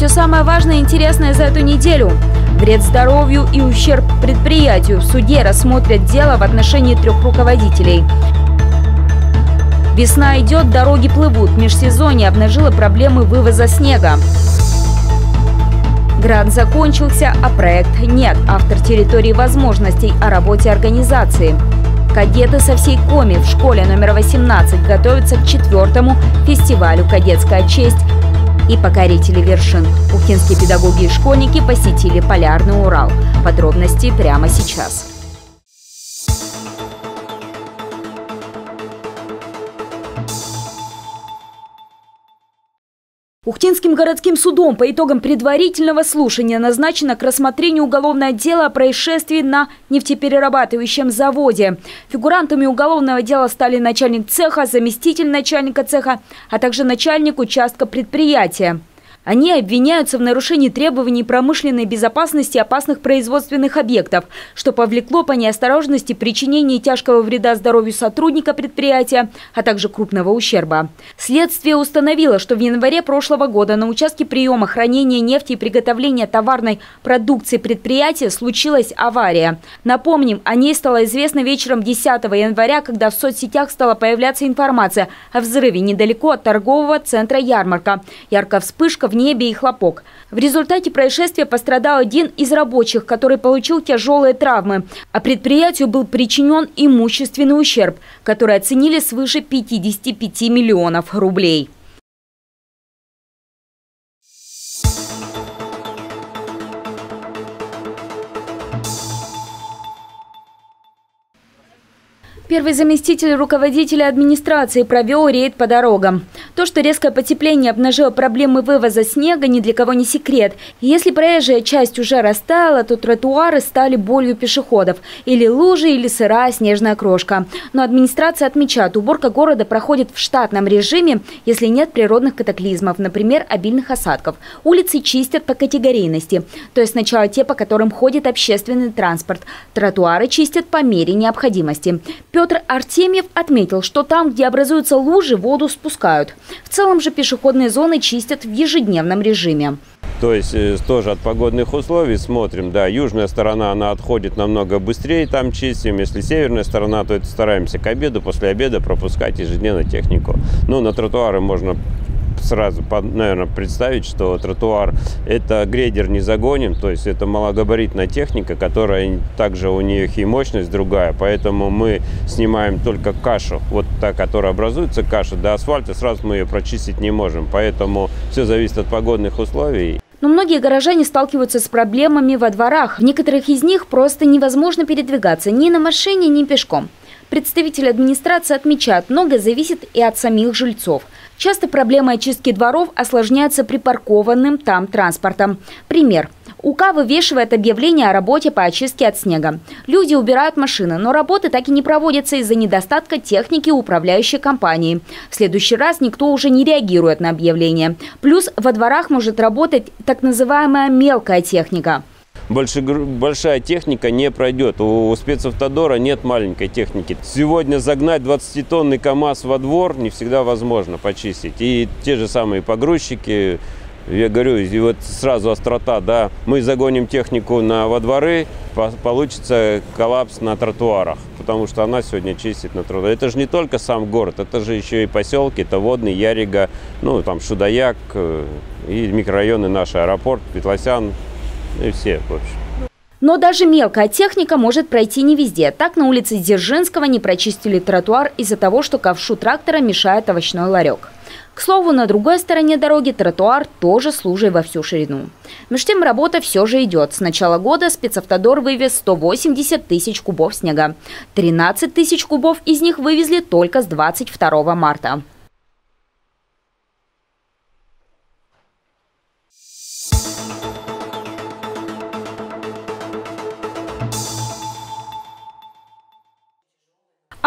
Все самое важное и интересное за эту неделю. Вред здоровью и ущерб предприятию. В суде рассмотрят дело в отношении 3 руководителей. Весна идет, дороги плывут. Межсезонье обнажило проблемы вывоза снега. Грант закончился, а проект нет. Автор территории возможностей о работе организации. Кадеты со всей Коми в школе номер 18 готовятся к 4-му фестивалю «Кадетская честь» и покорители вершин. Ухтинские педагоги и школьники посетили Полярный Урал. Подробности прямо сейчас. Ухтинским городским судом по итогам предварительного слушания назначено к рассмотрению уголовное дело о происшествии на нефтеперерабатывающем заводе. Фигурантами уголовного дела стали начальник цеха, заместитель начальника цеха, а также начальник участка предприятия. Они обвиняются в нарушении требований промышленной безопасности опасных производственных объектов, что повлекло по неосторожности причинение тяжкого вреда здоровью сотрудника предприятия, а также крупного ущерба. Следствие установило, что в январе прошлого года на участке приема, хранения нефти и приготовления товарной продукции предприятия случилась авария. Напомним, о ней стало известно вечером 10 января, когда в соцсетях стала появляться информация о взрыве недалеко от торгового центра «Ярмарка». Яркая вспышка в небе и хлопок. В результате происшествия пострадал один из рабочих, который получил тяжелые травмы, а предприятию был причинен имущественный ущерб, который оценили свыше 55 миллионов рублей. Первый заместитель руководителя администрации провел рейд по дорогам. То, что резкое потепление обнажило проблемы вывоза снега, ни для кого не секрет. И если проезжая часть уже растаяла, то тротуары стали болью пешеходов. Или лужи, или сырая снежная крошка. Но администрация отмечает, уборка города проходит в штатном режиме, если нет природных катаклизмов, например, обильных осадков. Улицы чистят по категорийности. То есть сначала те, по которым ходит общественный транспорт. Тротуары чистят по мере необходимости. Петр Артемьев отметил, что там, где образуются лужи, воду спускают. В целом же пешеходные зоны чистят в ежедневном режиме. То есть тоже от погодных условий смотрим. Да, южная сторона, она отходит намного быстрее, там чистим. Если северная сторона, то это стараемся к обеду, после обеда пропускать ежедневно технику. Ну, на тротуары можно сразу, наверное, представить, что тротуар – это грейдер не загоним, то есть это малогабаритная техника, которая также у них и мощность другая, поэтому мы снимаем только кашу, вот та, которая образуется каша, до асфальта сразу мы ее прочистить не можем, поэтому все зависит от погодных условий. Но многие горожане сталкиваются с проблемами во дворах. В некоторых из них просто невозможно передвигаться ни на машине, ни пешком. Представитель администрации отмечает, многое зависит и от самих жильцов. Часто проблема очистки дворов осложняется припаркованным там транспортом. Пример. УК вывешивает объявление о работе по очистке от снега. Люди убирают машины, но работы так и не проводятся из-за недостатка техники управляющей компании. В следующий раз никто уже не реагирует на объявление. Плюс во дворах может работать так называемая мелкая техника. Большая техника не пройдет. У спецавтодора нет маленькой техники. Сегодня загнать 20-тонный КАМАЗ во двор не всегда возможно почистить. И те же самые погрузчики, я говорю, и вот сразу острота, да, мы загоним технику во дворы, получится коллапс на тротуарах, потому что она сегодня чистит на тротуарах. Это же не только сам город, это же еще и поселки, это Водный, Ярига, ну там Шудаяк и микрорайоны наши, аэропорт, Петлосян. И все, в общем. Но даже мелкая техника может пройти не везде. Так на улице Дзержинского не прочистили тротуар из-за того, что ковшу трактора мешает овощной ларек. К слову, на другой стороне дороги тротуар тоже с лужей во всю ширину. Между тем работа все же идет. С начала года спецавтодор вывез 180 тысяч кубов снега. 13 тысяч кубов из них вывезли только с 22 марта.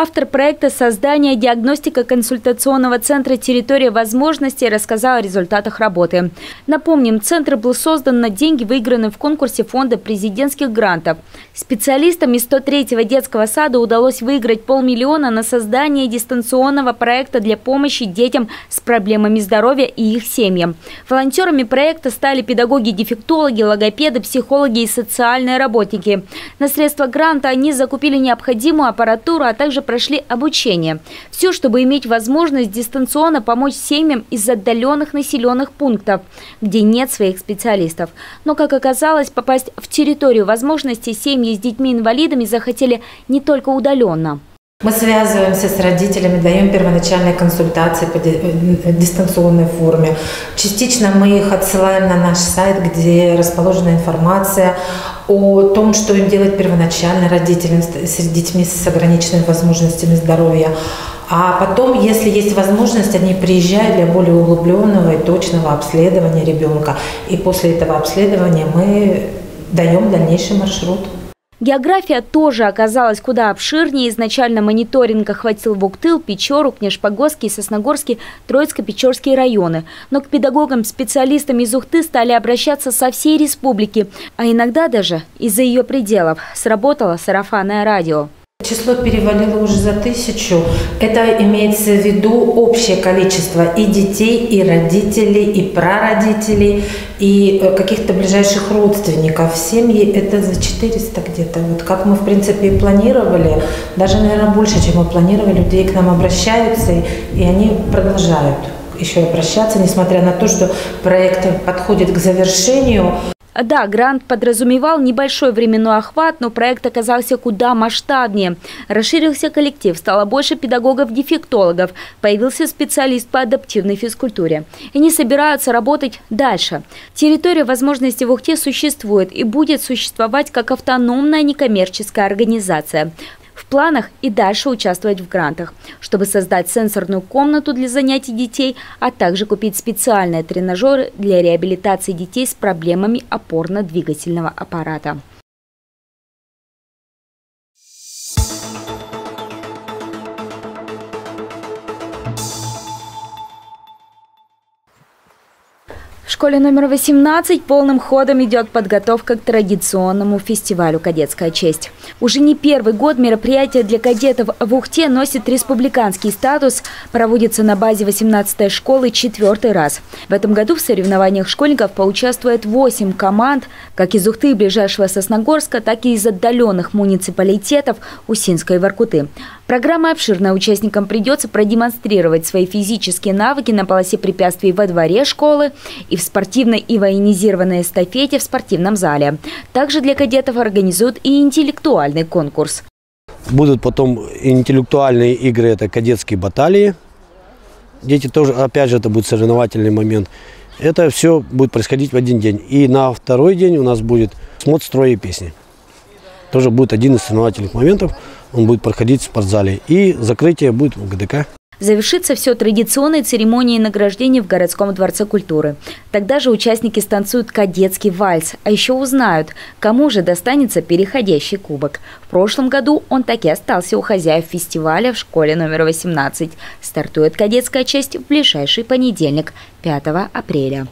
Автор проекта создания диагностико-консультационного центра «Территория возможностей» рассказал о результатах работы. Напомним, центр был создан на деньги, выигранные в конкурсе фонда президентских грантов. Специалистам из 103-го детского сада удалось выиграть $500 000 на создание дистанционного проекта для помощи детям с проблемами здоровья и их семьям. Волонтерами проекта стали педагоги-дефектологи, логопеды, психологи и социальные работники. На средства гранта они закупили необходимую аппаратуру, а также прошли обучение. Все, чтобы иметь возможность дистанционно помочь семьям из отдаленных населенных пунктов, где нет своих специалистов. Но, как оказалось, попасть в территорию возможностей семьи с детьми-инвалидами захотели не только удаленно. Мы связываемся с родителями, даем первоначальные консультации по дистанционной форме. Частично мы их отсылаем на наш сайт, где расположена информация о том, что им делать первоначально родителям с детьми с ограниченными возможностями здоровья. А потом, если есть возможность, они приезжают для более углубленного и точного обследования ребенка. И после этого обследования мы даем дальнейший маршрут. География тоже оказалась куда обширнее. Изначально мониторинг охватил Вуктыл, Печору, Книжпогосский, Сосногорский, Троицко-Печорские районы. Но к педагогам-специалистам из Ухты стали обращаться со всей республики, а иногда даже из-за ее пределов. Сработало сарафанное радио. Число перевалило уже за 1000. Это имеется в виду общее количество и детей, и родителей, и прародителей, и каких-то ближайших родственников. В семье это за 400 где-то. Вот как мы, в принципе, и планировали, даже, наверное, больше, чем мы планировали, людей к нам обращаются, и они продолжают еще обращаться, несмотря на то, что проект подходит к завершению. Да, грант подразумевал небольшой временной охват, но проект оказался куда масштабнее. Расширился коллектив, стало больше педагогов-дефектологов, появился специалист по адаптивной физкультуре. И они собираются работать дальше. Территория возможностей в Ухте существует и будет существовать как автономная некоммерческая организация. В планах и дальше участвовать в грантах, чтобы создать сенсорную комнату для занятий детей, а также купить специальные тренажеры для реабилитации детей с проблемами опорно-двигательного аппарата. В школе номер 18 полным ходом идет подготовка к традиционному фестивалю «Кадетская честь». Уже не первый год мероприятие для кадетов в Ухте носит республиканский статус, проводится на базе 18-й школы 4-й раз. В этом году в соревнованиях школьников поучаствует 8 команд, как из Ухты и ближайшего Сосногорска, так и из отдаленных муниципалитетов Усинска и Воркуты. Программа обширная, участникам придется продемонстрировать свои физические навыки на полосе препятствий во дворе школы и в спортивной и военизированной эстафете в спортивном зале. Также для кадетов организуют и интеллектуальный конкурс. Будут потом интеллектуальные игры, это кадетские баталии. Дети тоже, опять же, это будет соревновательный момент. Это все будет происходить в один день. И на второй день у нас будет смотр строя и песни. Тоже будет один из соревновательных моментов. Он будет проходить в спортзале. И закрытие будет в ГДК. Завершится все традиционной церемонией награждения в городском дворце культуры. Тогда же участники станцуют кадетский вальс, а еще узнают, кому же достанется переходящий кубок. В прошлом году он так и остался у хозяев фестиваля в школе номер 18. Стартует кадетская честь в ближайший понедельник, 5 апреля.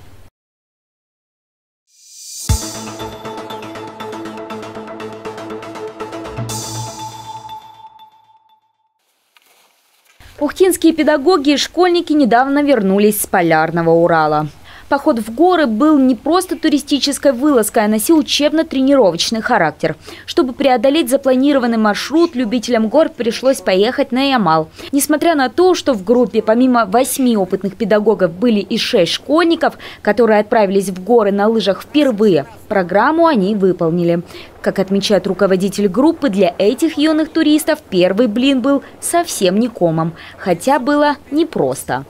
Ухтинские педагоги и школьники недавно вернулись с Полярного Урала. Поход в горы был не просто туристической вылазкой, а носил учебно-тренировочный характер. Чтобы преодолеть запланированный маршрут, любителям гор пришлось поехать на Ямал. Несмотря на то, что в группе помимо 8 опытных педагогов были и 6 школьников, которые отправились в горы на лыжах впервые, программу они выполнили. Как отмечает руководитель группы, для этих юных туристов первый блин был совсем не комом, хотя было непросто.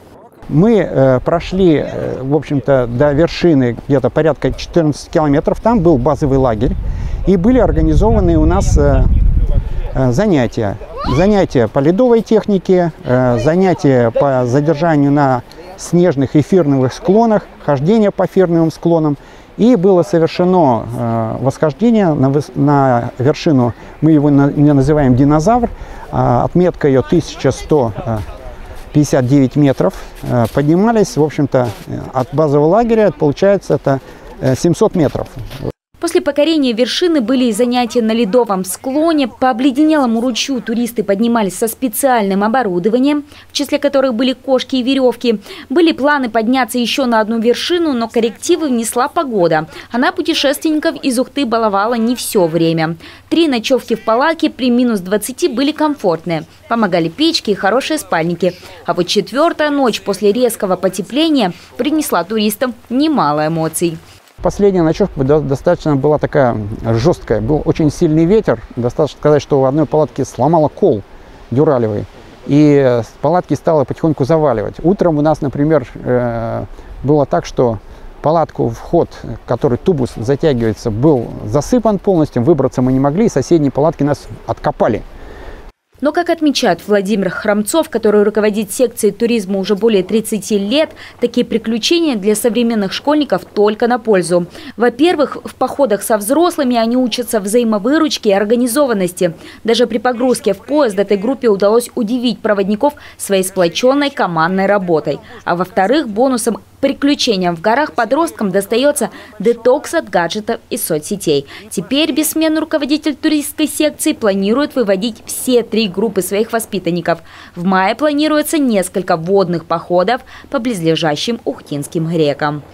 Мы прошли, в общем-то, до вершины где-то порядка 14 километров. Там был базовый лагерь. И были организованы у нас занятия. Занятия по ледовой технике, занятия по задержанию на снежных и фирновых склонах, хождение по фирновым склонам И было совершено восхождение на вершину, мы его называем «Динозавр», отметка ее 1159 метров. Поднимались, в общем-то, от базового лагеря, получается, это 700 метров. После покорения вершины были и занятия на ледовом склоне. По обледенелому ручью туристы поднимались со специальным оборудованием, в числе которых были кошки и веревки. Были планы подняться еще на одну вершину, но коррективы внесла погода. Она путешественников из Ухты баловала не все время. 3 ночевки в палатке при минус 20 были комфортные. Помогали печки и хорошие спальники. А вот 4-я ночь после резкого потепления принесла туристам немало эмоций. Последняя ночевка достаточно была такая жесткая. Был очень сильный ветер. Достаточно сказать, что в одной палатке сломало кол дюралевый. И с палатки стало потихоньку заваливать. Утром у нас, например, было так, что палатку, вход, который тубус затягивается, был засыпан полностью. Выбраться мы не могли. Соседние палатки нас откопали. Но, как отмечает Владимир Хромцов, который руководит секцией туризма уже более 30 лет, такие приключения для современных школьников только на пользу. Во-первых, в походах со взрослыми они учатся взаимовыручке и организованности. Даже при погрузке в поезд этой группе удалось удивить проводников своей сплоченной командной работой. А во-вторых, бонусом приключениям в горах подросткам достается детокс от гаджетов и соцсетей. Теперь бессменный руководитель туристской секции планирует выводить все 3 группы своих воспитанников. В мае планируется несколько водных походов по близлежащим ухтинским рекам.